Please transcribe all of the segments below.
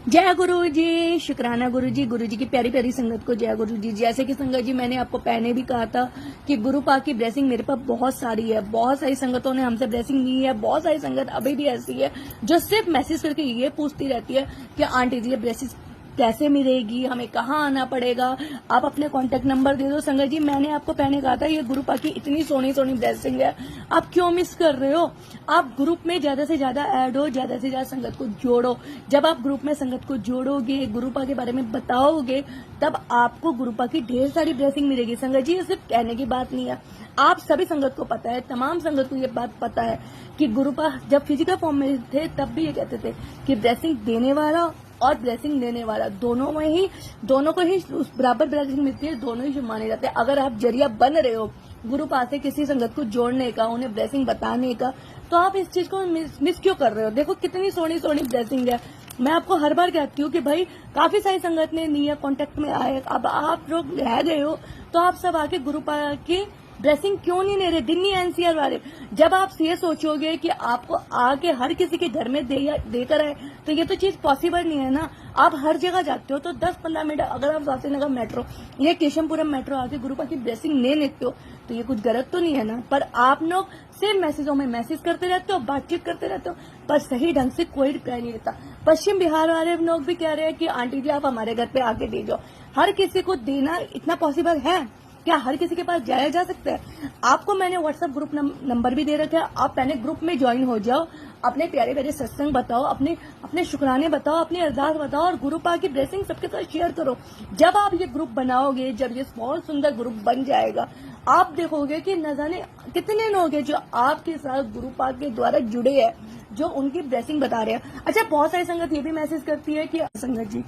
जय गुरु जी, शुक्राना गुरु जी की प्यारी प्यारी संगत को जय गुरु जी। जैसे कि संगत जी मैंने आपको पहले भी कहा था कि गुरु पाक की ब्लेसिंग मेरे पास बहुत सारी है। बहुत सारी संगतों ने हमसे ब्लेसिंग ली है। बहुत सारी संगत अभी भी ऐसी है जो सिर्फ मैसेज करके ये पूछती रहती है कि आंटी जी ब्लेसिंग कैसे मिलेगी, हमें कहाँ आना पड़ेगा, आप अपने कांटेक्ट नंबर दे दो। संगत जी मैंने आपको पहले कहा था ये गुरु पाक की इतनी सोनी सोनी ब्लेसिंग है, आप क्यों मिस कर रहे हो। आप ग्रुप में ज्यादा से ज्यादा ऐड हो, ज्यादा से ज्यादा संगत को जोड़ो। जब आप ग्रुप में संगत को जोड़ोगे, गुरु पाक के बारे में बताओगे, तब आपको गुरु पाक की ढेर सारी ब्लेसिंग मिलेगी। संगत जी ये सिर्फ कहने की बात नहीं है, आप सभी संगत को पता है, तमाम संगत को ये बात पता है कि गुरु पाक जब फिजिकल फॉर्म में थे तब भी ये कहते थे कि ब्लेसिंग देने वाला और ब्लेसिंग लेने वाला दोनों को ही बराबर ब्लेसिंग मिलती है, दोनों ही माने जाते हैं। अगर आप जरिया बन रहे हो गुरु पास से किसी संगत को जोड़ने का, उन्हें ब्लेसिंग बताने का, तो आप इस चीज को मिस क्यों कर रहे हो। देखो कितनी सोनी सोनी ब्लेसिंग है। मैं आपको हर बार कहती हूँ कि भाई काफी सारी संगत ने नी है, कॉन्टेक्ट में आए, अब आप लोग रह गए हो तो आप सब आके गुरु पास की ब्लेसिंग क्यों नहीं ले रहे। दिल्ली एनसीआर वाले, जब आप ये सोचोगे कि आपको आके हर किसी के घर में देकर आए, तो ये तो चीज पॉसिबल नहीं है ना। आप हर जगह जाते हो तो 10-15 मिनट अगर आप वासीनगर मेट्रो या केशवपुरम मेट्रो आके गुरु पाक की ब्लेसिंग ले लेते हो तो ये कुछ गलत तो नहीं है ना। पर आप लोग सिर्फ मैसेजों में मैसेज करते रहते हो, बातचीत करते रहते हो, पर सही ढंग से कोई रिप्लाई नहीं देता। पश्चिम बिहार वाले लोग भी कह रहे हैं कि आंटी जी आप हमारे घर पे आके दे जाओ। हर किसी को देना इतना पॉसिबल है क्या? हर किसी के पास जाया जा सकता है? आपको मैंने व्हाट्सएप ग्रुप नंबर भी दे रखा है, आप पहले ग्रुप में ज्वाइन हो जाओ, अपने प्यारे प्यारे सत्संग बताओ, अपने शुक्राने बताओ, अपनी अरदास बताओ और गुरु पाक की ब्लेसिंग सबके साथ शेयर करो। जब आप ये ग्रुप बनाओगे, जब ये बहुत सुंदर ग्रुप बन जाएगा, आप देखोगे कि न जाने कितने लोग हैं जो आपके साथ गुरु पाक के द्वारा जुड़े हैं, जो उनकी ब्लेसिंग बता रहे हैं। अच्छा, बहुत सारी संगत ये भी मैसेज करती है कि संगत जी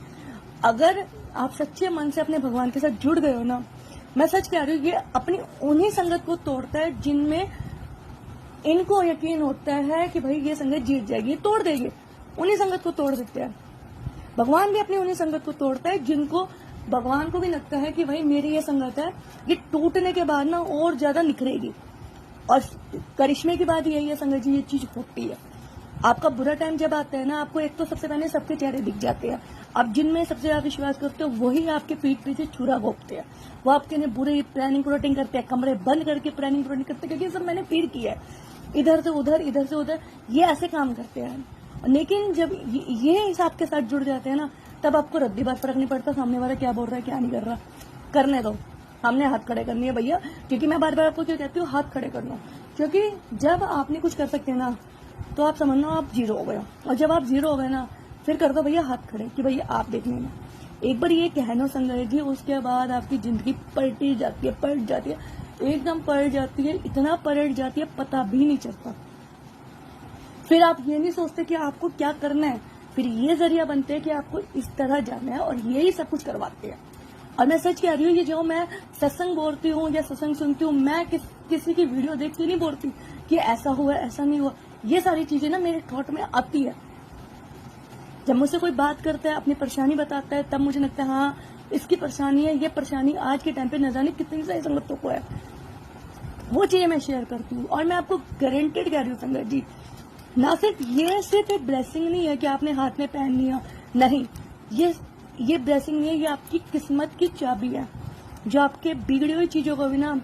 अगर आप सच्चे मन से अपने भगवान के साथ जुड़ गए हो ना, मैं सच कह रही हूँ, ये अपनी उन्हीं संगत को तोड़ता है जिनमें इनको यकीन होता है कि भाई ये संगत जीत जाएगी, ये तोड़ देगी, उन्हीं संगत को तोड़ देते हैं। भगवान भी अपनी उन्हीं संगत को तोड़ता है जिनको भगवान को भी लगता है कि भाई मेरी ये संगत है, ये टूटने के बाद ना और ज्यादा निखरेगी। और करिश्मे की बात यही है संगत जी, ये चीज होती है। आपका बुरा टाइम जब आता है ना, आपको एक तो सबसे पहले सबके चेहरे दिख जाते हैं। आप जिनमें सबसे ज्यादा विश्वास करते हो वही आपके पीठ पीछे छुरा घोंपते हैं, वो आपके लिए बुरे प्लानिंग प्लॉटिंग करते हैं, कमरे बंद करके प्लानिंग प्लॉटिंग करते हैं, क्योंकि सब मैंने फील किया है, इधर से उधर इधर से उधर ये ऐसे काम करते हैं। लेकिन जब ये हिसाब के साथ जुड़ जाते हैं ना, तब आपको रद्दी बात फर्क नहीं पड़ता सामने वाला क्या बोल रहा है क्या नहीं कर रहा, करने दो। हमने हाथ खड़े करनी है भैया, क्योंकि मैं बार बार आपको क्यों कहती हूँ हाथ खड़े कर लो, क्योंकि जब आप नहीं कुछ कर सकते ना तो आप समझना आप जीरो हो गए, और जब आप जीरो हो गए ना फिर कर दो भैया हाथ खड़े कि भैया आप देखने में। एक बार ये कहना संगत जी, उसके बाद आपकी जिंदगी पलट जाती है, एकदम पलट जाती है, इतना पलट जाती है पता भी नहीं चलता। फिर आप ये नहीं सोचते कि आपको क्या करना है, फिर ये जरिया बनते हैं कि आपको इस तरह जाना है, और यही सब कुछ करवाते हैं। और मैं सच कह रही हूँ, ये जो मैं सत्संग बोलती हूँ या सत्संग सुनती हूँ, मैं किसी की वीडियो देख के नहीं बोलती कि ऐसा हुआ ऐसा नहीं हुआ। ये सारी चीजें ना मेरे थॉट में आती है। जब मुझसे कोई बात करता है, अपनी परेशानी बताता है, तब मुझे लगता है हाँ इसकी परेशानी है, ये परेशानी आज के टाइम पे न जाने कितनी सारी संगतों को है, वो चीजें मैं शेयर करती हूँ। और मैं आपको गारंटेड कह रही हूँ संगत जी, ना सिर्फ एक ब्लेसिंग नहीं है कि आपने हाथ में पहन लिया, नहीं, ये ब्लेसिंग नहीं है, ये आपकी किस्मत की चाबी है जो आपके बिगड़ी हुई चीजों को भी ना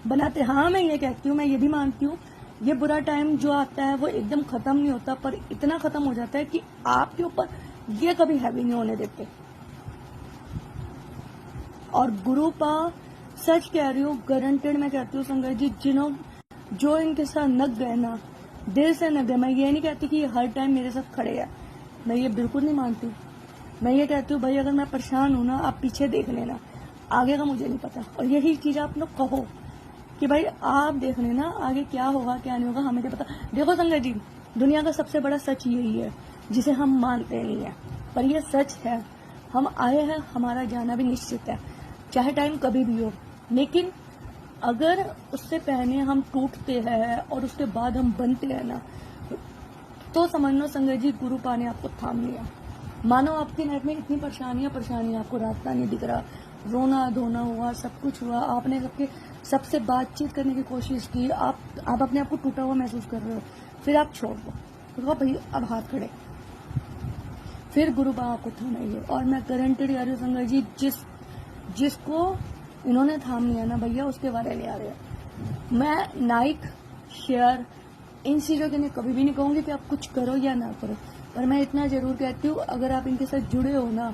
बनाते। हाँ मैं ये कहती हूँ, मैं ये भी मानती हूँ, ये बुरा टाइम जो आता है वो एकदम खत्म नहीं होता, पर इतना खत्म हो जाता है कि आपके ऊपर ये कभी हैवी नहीं होने देते। और गुरु पा सच कह रही हूँ, गारंटेड मैं कहती हूँ संगत जी, जो इनके साथ नग गए ना, दिल से नग गए। मैं ये नहीं कहती कि ये हर टाइम मेरे साथ खड़े हैं, मैं ये बिल्कुल नहीं मानती। मैं ये कहती हूँ भाई अगर मैं परेशान हूं ना, आप पीछे देख लेना, आगे का मुझे नहीं पता। और यही चीज आप लोग कहो कि भाई आप देख लेना आगे क्या होगा क्या नहीं होगा, हमें क्या पता। देखो संगत जी, दुनिया का सबसे बड़ा सच यही है जिसे हम मानते नहीं है, पर यह सच है। हम आए हैं, हमारा जाना भी निश्चित है, चाहे टाइम कभी भी हो। लेकिन अगर उससे पहले हम टूटते हैं और उसके बाद हम बनते हैं ना, तो समझ लो संगत जी गुरु पा ने आपको थाम लिया। मानो आपकी लाइफ में इतनी परेशानियां, आपको रास्ता नहीं दिख रहा, रोना धोना हुआ, सब कुछ हुआ, आपने सबसे बातचीत करने की कोशिश की, आप अपने आप को टूटा हुआ महसूस कर रहे हो, फिर आप छोड़ दो, तो भाई अब हाथ खड़े। फिर गुरु बाबा को थामेंगे। और मैं गारंटेड कह रही हूँ संगत जी, जिसको इन्होंने थाम लिया ना भैया, उसके बारे नहीं आ रहे। मैं लाइक शेयर इन चीज़ों के लिए कभी भी नहीं कहूँगी कि आप कुछ करो या ना करो, पर मैं इतना जरूर कहती हूँ, अगर आप इनके साथ जुड़े हो ना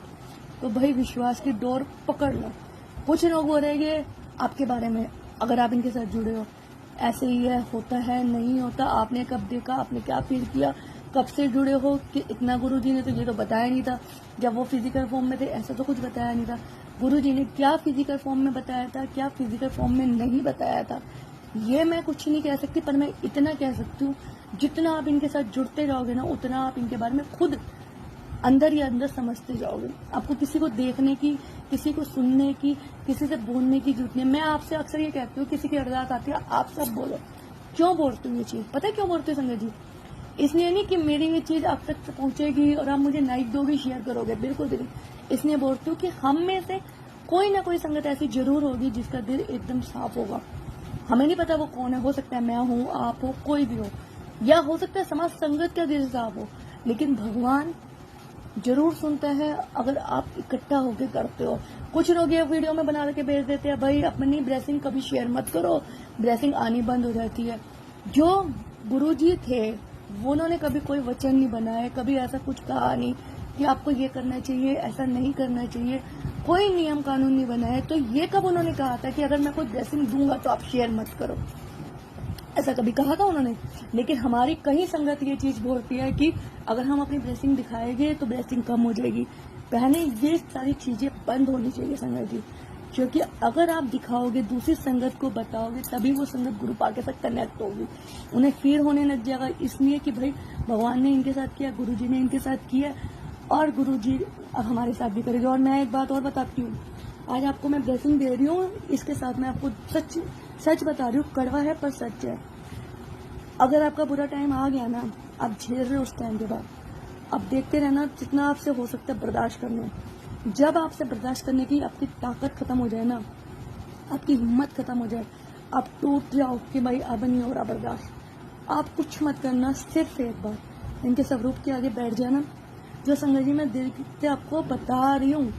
तो भाई विश्वास की डोर पकड़ लो। कुछ लोग बोलेंगे आपके बारे में, अगर आप इनके साथ जुड़े हो ऐसे ही है, होता है नहीं होता, आपने कब देखा, आपने क्या फील किया, कब से जुड़े हो, कि इतना गुरुजी ने तो ये तो बताया नहीं था जब वो फिजिकल फॉर्म में थे, ऐसा तो कुछ बताया नहीं था। गुरुजी ने क्या फिजिकल फॉर्म में बताया था, क्या फिजिकल फॉर्म में नहीं बताया था, ये मैं कुछ नहीं कह सकती, पर मैं इतना कह सकती हूँ, जितना आप इनके साथ जुड़ते जाओगे ना उतना आप इनके बारे में खुद अंदर ही अंदर समझते जाओगे। आपको किसी को देखने की, किसी को सुनने की, किसी से बोलने की जरूरत नहीं। मैं आपसे अक्सर ये कहती हूँ, किसी की अरदास आती है आप सब बोलो। क्यों बोलती हूँ ये चीज, पता है क्यों बोलती हूँ संगत जी? इसलिए नहीं कि मेरी ये चीज आप तक पहुंचेगी और आप मुझे लाइक दोगे, शेयर करोगे, बिल्कुल भी नहीं। इसलिए बोलती हूँ कि हम में से कोई ना कोई संगत ऐसी जरूर होगी जिसका दिल एकदम साफ होगा। हमें नहीं पता वो कौन है, हो सकता है मैं हूँ, आप हो, कोई भी हो, या हो सकता है समाज संगत का दिल साफ हो, लेकिन भगवान जरूर सुनता है अगर आप इकट्ठा होकर करते हो। कुछ लोग ये वीडियो में बना के भेज देते हैं, भाई अपनी ब्लेसिंग कभी शेयर मत करो, ब्लेसिंग आनी बंद हो जाती है। जो गुरुजी थे वो उन्होंने कभी कोई वचन नहीं बनाया, कभी ऐसा कुछ कहा नहीं कि आपको ये करना चाहिए, ऐसा नहीं करना चाहिए, कोई नियम कानून नहीं बनाया। तो ये कब उन्होंने कहा था कि अगर मैं कोई ब्लेसिंग दूंगा तो आप शेयर मत करो, ऐसा कभी कहा था उन्होंने? लेकिन हमारी कहीं संगत ये चीज बोलती है कि अगर हम अपनी ब्लेसिंग दिखाएंगे तो ब्लेसिंग कम हो जाएगी। पहले ये सारी चीजें बंद होनी चाहिए संगत जी, क्योंकि अगर आप दिखाओगे, दूसरी संगत को बताओगे, तभी वो संगत गुरु पा के साथ कनेक्ट होगी, उन्हें फील होने लग जाएगा। इसलिए कि भाई भगवान ने इनके साथ किया, गुरुजी ने इनके साथ किया, और गुरुजी अब हमारे साथ भी करेंगे। और मैं एक बात और बताती हूँ, आज आपको मैं ब्लेसिंग दे रही हूँ, इसके साथ मैं आपको सच बता रही हूँ, कड़वा है पर सच है। अगर आपका बुरा टाइम आ गया ना, आप झेल रहे हो उस टाइम के बाद, अब देखते रहना जितना आपसे हो सकता है बर्दाश्त करना। जब आपसे बर्दाश्त करने की आपकी ताकत खत्म हो जाए ना, आपकी हिम्मत खत्म हो जाए, आप टूट जाओ कि भाई अब नहीं हो रहा बर्दाश्त, आप कुछ मत करना, सिर्फ एक बार इनके स्वरूप के आगे बैठ जाना। जो संगत जी मैं दिल से आपको बता रही हूँ,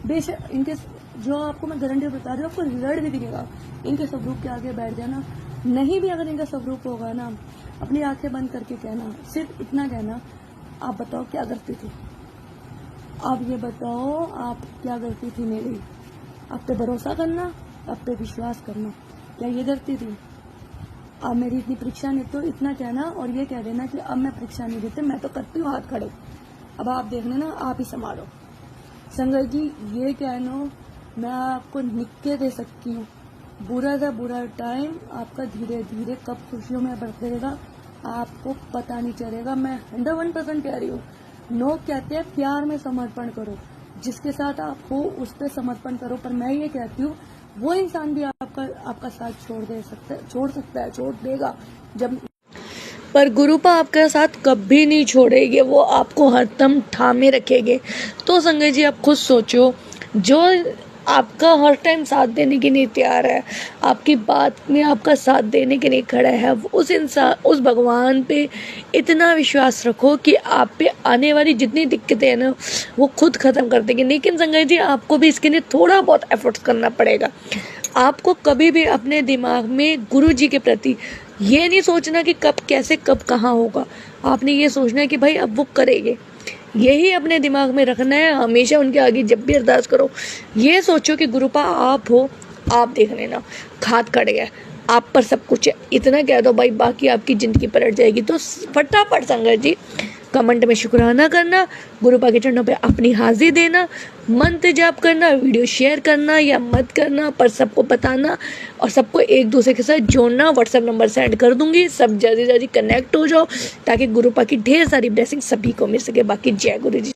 बेशक इनके जो आपको मैं गारंटी बता रही हूँ, आपको रिजल्ट भी दिखेगा। इनके स्वरूप के आगे बैठ जाना, नहीं भी अगर इनका स्वरूप होगा ना, अपनी आंखें बंद करके कहना, सिर्फ इतना कहना, आप बताओ क्या करती थी, आप ये बताओ आप क्या करती थी मेरी, आप पे भरोसा करना, आप पे विश्वास करना, क्या ये करती थी? आप मेरी इतनी परीक्षा नहीं, तो इतना कहना और ये कह देना कि अब मैं परीक्षा नहीं देते, मैं तो करती हूँ हाथ खड़े, अब आप देख लेना, आप ही संभालो। संगत जी ये कहना मैं आपको लिख के दे सकती हूँ, बुरा था बुरा टाइम आपका धीरे धीरे कब खुशियों में बढ़ेगा आपको पता नहीं चलेगा। मैं 101% कह रही हूँ। लोग कहते हैं प्यार में समर्पण करो, जिसके साथ आप हो उस पर समर्पण करो, पर मैं ये कहती हूँ वो इंसान भी आपका साथ छोड़ सकता है, छोड़ देगा जब, पर गुरुपा आपका साथ कभी नहीं छोड़ेंगे, वो आपको हरदम थामे रखेंगे। तो संगत जी आप खुद सोचो, जो आपका हर टाइम साथ देने के लिए तैयार है, आपकी बात में आपका साथ देने के लिए खड़ा है, उस इंसान, उस भगवान पे इतना विश्वास रखो कि आप पे आने वाली जितनी दिक्कतें हैं ना वो खुद खत्म कर देंगे। लेकिन संगत जी आपको भी इसके लिए थोड़ा बहुत एफर्ट्स करना पड़ेगा। आपको कभी भी अपने दिमाग में गुरु जी के प्रति ये नहीं सोचना कि कब कैसे कब कहाँ होगा, आपने ये सोचना है कि भाई अब वो करेंगे, यही अपने दिमाग में रखना है। हमेशा उनके आगे जब भी अरदास करो ये सोचो कि गुरुपा आप हो, आप देख लेना, हाथ खड़े गए, आप पर सब कुछ है, इतना कह दो भाई, बाकी आपकी ज़िंदगी पलट जाएगी। तो फटाफट संगत जी कमेंट में शुक्राना करना, गुरुपा के चरणों पे अपनी हाजिरी देना, मंत्र जाप करना, वीडियो शेयर करना या मत करना, पर सबको बताना और सबको एक दूसरे के साथ जोड़ना। व्हाट्सएप नंबर सेंड कर दूंगी, सब जल्दी जल्दी कनेक्ट हो जाओ ताकि गुरुपा की ढेर सारी ब्लेसिंग सभी को मिल सके। बाकी जय गुरु जी।